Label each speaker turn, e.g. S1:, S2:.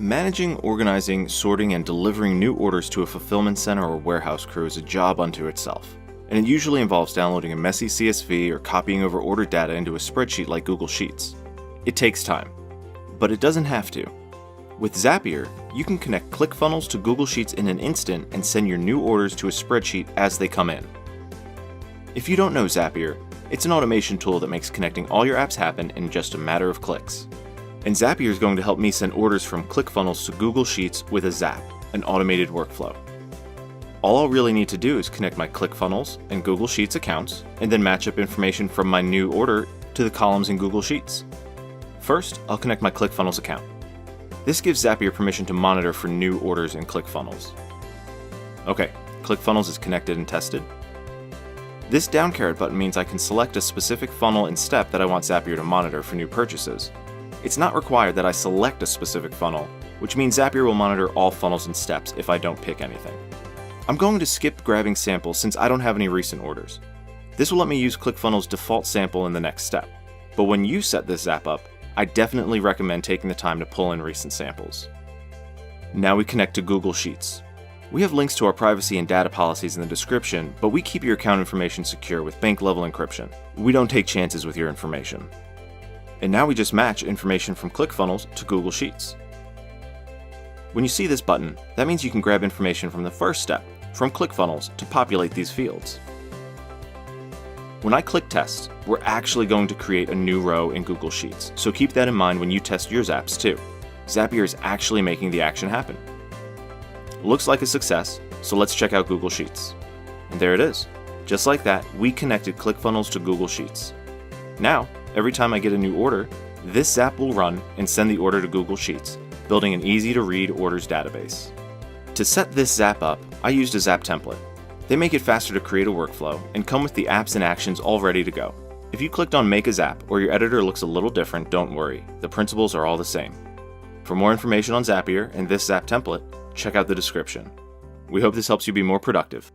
S1: Managing, organizing, sorting, and delivering new orders to a fulfillment center or warehouse crew is a job unto itself, and it usually involves downloading a messy CSV or copying over order data into a spreadsheet like Google Sheets. It takes time, but it doesn't have to. With Zapier, you can connect Clickfunnels to Google Sheets in an instant and send your new orders to a spreadsheet as they come in. If you don't know Zapier, it's an automation tool that makes connecting all your apps happen in just a matter of clicks. And Zapier is going to help me send orders from Clickfunnels to Google Sheets with a Zap, an automated workflow. All I'll really need to do is connect my Clickfunnels and Google Sheets accounts, and then match up information from my new order to the columns in Google Sheets. First, I'll connect my Clickfunnels account. This gives Zapier permission to monitor for new orders in Clickfunnels. Okay, Clickfunnels is connected and tested. This down caret button means I can select a specific funnel and step that I want Zapier to monitor for new purchases. It's not required that I select a specific funnel, which means Zapier will monitor all funnels and steps if I don't pick anything. I'm going to skip grabbing samples since I don't have any recent orders. This will let me use Clickfunnels' default sample in the next step. But when you set this Zap up, I definitely recommend taking the time to pull in recent samples. Now we connect to Google Sheets. We have links to our privacy and data policies in the description, but we keep your account information secure with bank-level encryption. We don't take chances with your information. And now we just match information from Clickfunnels to Google Sheets. When you see this button, that means you can grab information from the first step, from Clickfunnels, to populate these fields. When I click Test, we're actually going to create a new row in Google Sheets, so keep that in mind when you test your Zaps too. Zapier is actually making the action happen. Looks like a success, so let's check out Google Sheets. And there it is. Just like that, we connected Clickfunnels to Google Sheets. Now, every time I get a new order, this Zap will run and send the order to Google Sheets, building an easy-to-read orders database. To set this Zap up, I used a Zap template. They make it faster to create a workflow and come with the apps and actions all ready to go. If you clicked on Make a Zap or your editor looks a little different, don't worry. The principles are all the same. For more information on Zapier and this Zap template, check out the description. We hope this helps you be more productive.